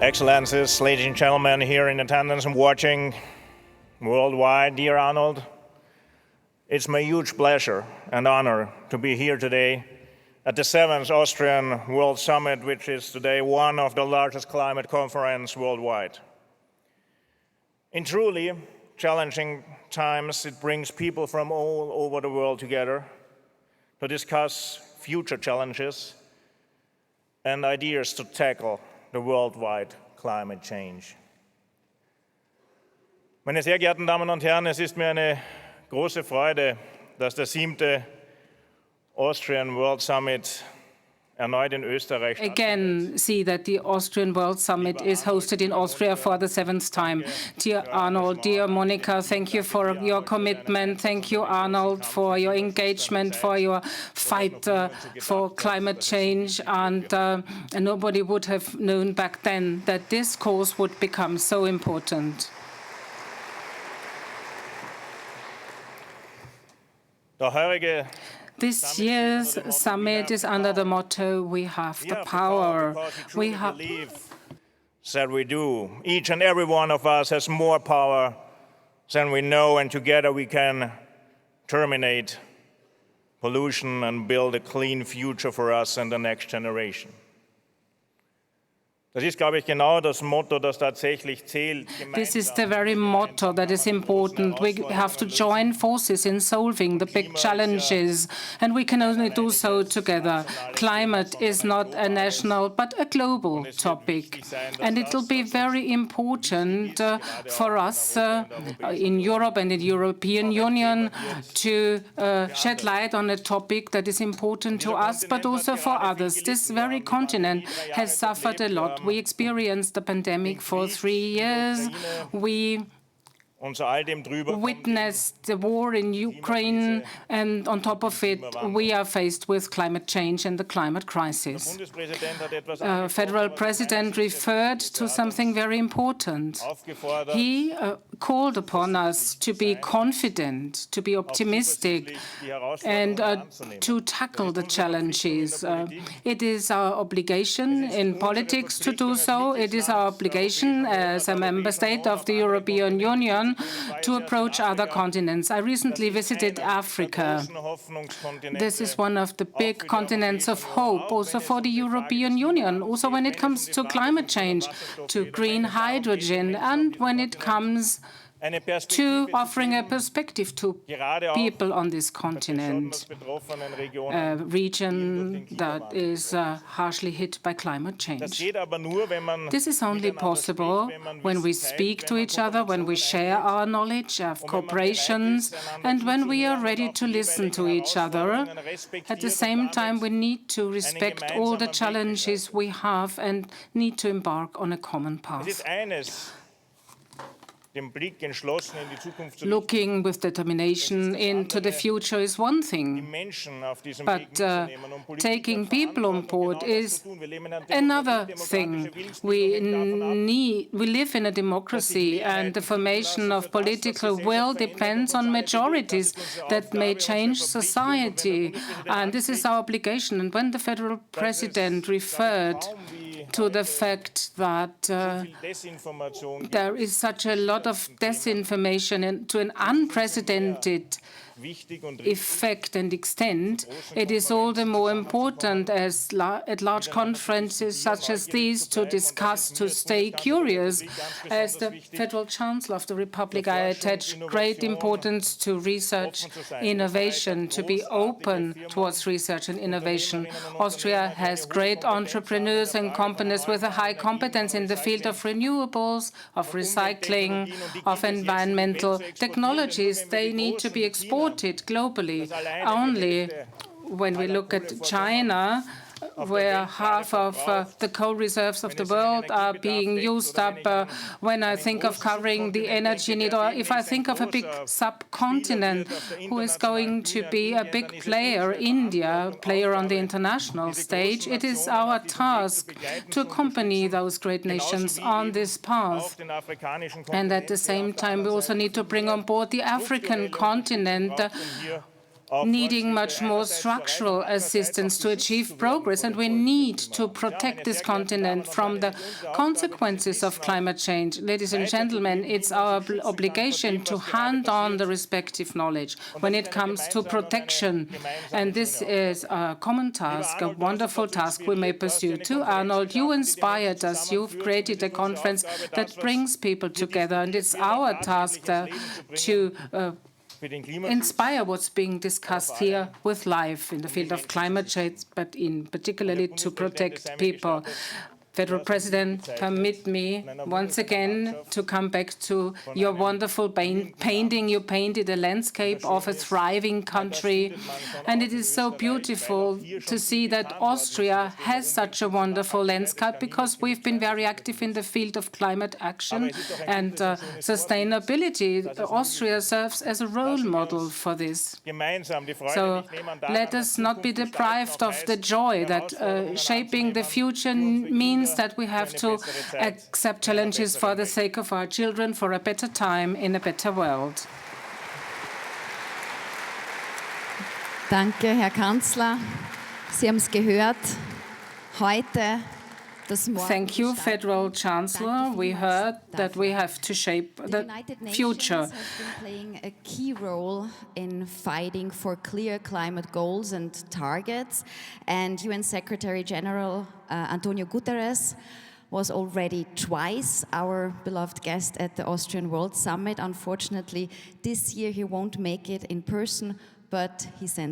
Excellencies, ladies and gentlemen here in attendance and watching worldwide, dear Arnold, it's my huge pleasure and honor to be here today at the 7th Austrian World Summit, which is today one of the largest climate conferences worldwide. In truly challenging times, it brings people from all over the world together to discuss future challenges and ideas to tackle the worldwide climate change. Meine sehr geehrten Damen und Herren, es ist mir eine große Freude, dass der 7. Austrian World Summit erneut in Österreich again see that the Austrian World Summit is hosted in Austria for the 7th time. Dear Arnold, dear Monica, thank you for your commitment. Thank you, Arnold, for your engagement, for your fight for climate change. And nobody would have known back then that this cause would become so important. This year's summit is under the motto, we have the power. We have said we do. Each and every one of us has more power than we know, and together we can terminate pollution and build a clean future for us and the next generation. Das ist, glaube ich, genau das Motto, das tatsächlich zählt. This is the very motto that is important. We have to join forces in solving the big challenges, and we can only do so together. Climate is not a national, but a global topic. And it will be very important for us in Europe and in the European Union to shed light on a topic that is important to us, but also for others. This very continent has suffered a lot. We experienced the pandemic for 3 years. We witnessed the war in Ukraine, and on top of it, we are faced with climate change and the climate crisis. Federal President referred to something very important. He called upon us to be confident, to be optimistic, and to tackle the challenges. It is our obligation in politics to do so. It is our obligation as a member state of the European Union to approach other continents. I recently visited Africa. This is one of the big continents of hope, also for the European Union, also when it comes to climate change, to green hydrogen, and when it comes to offering a perspective to people on this continent, a region that is harshly hit by climate change. This is only possible when we speak to each other, when we share our knowledge, have cooperations, and when we are ready to listen to each other. At the same time, we need to respect all the challenges we have and need to embark on a common path. Looking with determination into the future is one thing, but taking people on board is another thing. We live in a democracy, and the formation of political will depends on majorities that may change society, and this is our obligation. And when the federal president referred to the fact that there is such a lot of disinformation and to an unprecedented effect and extent, it is all the more important at large conferences such as these to discuss, to stay curious. As the Federal Chancellor of the Republic, I attach great importance to research innovation, to be open towards research and innovation. Austria has great entrepreneurs and companies with a high competence in the field of renewables, of recycling, of environmental technologies. They need to be exported globally. Only when we look at China, where half of the coal reserves of the world are being used up, when I think of covering the energy need, or if I think of a big subcontinent who is going to be a big player, India, player on the international stage, it is our task to accompany those great nations on this path. And at the same time, we also need to bring on board the African continent, needing much more structural assistance to achieve progress, and we need to protect this continent from the consequences of climate change. Ladies and gentlemen, it's our obligation to hand on the respective knowledge when it comes to protection, and this is a common task, a wonderful task we may pursue too. Arnold, you inspired us. You've created a conference that brings people together, and it's our task to inspire what's being discussed here with life in the field of climate change, but in particularly to protect people. Federal President, permit me once again to come back to your wonderful painting. You painted a landscape of a thriving country, and it is so beautiful to see that Austria has such a wonderful landscape because we've been very active in the field of climate action and sustainability. Austria serves as a role model for this. So let us not be deprived of the joy that shaping the future means that we have to accept challenges for the sake of our children, for a better time in a better world. Danke, Herr Kanzler. Sie haben es gehört. Heute Thank you, Federal Chancellor. We heard that we have to shape the future. Nations have been playing a key role in fighting for clear climate goals and targets. And UN Secretary General Antonio Guterres was already twice our beloved guest at the Austrian World Summit. Unfortunately, this year he won't make it in person, but he sends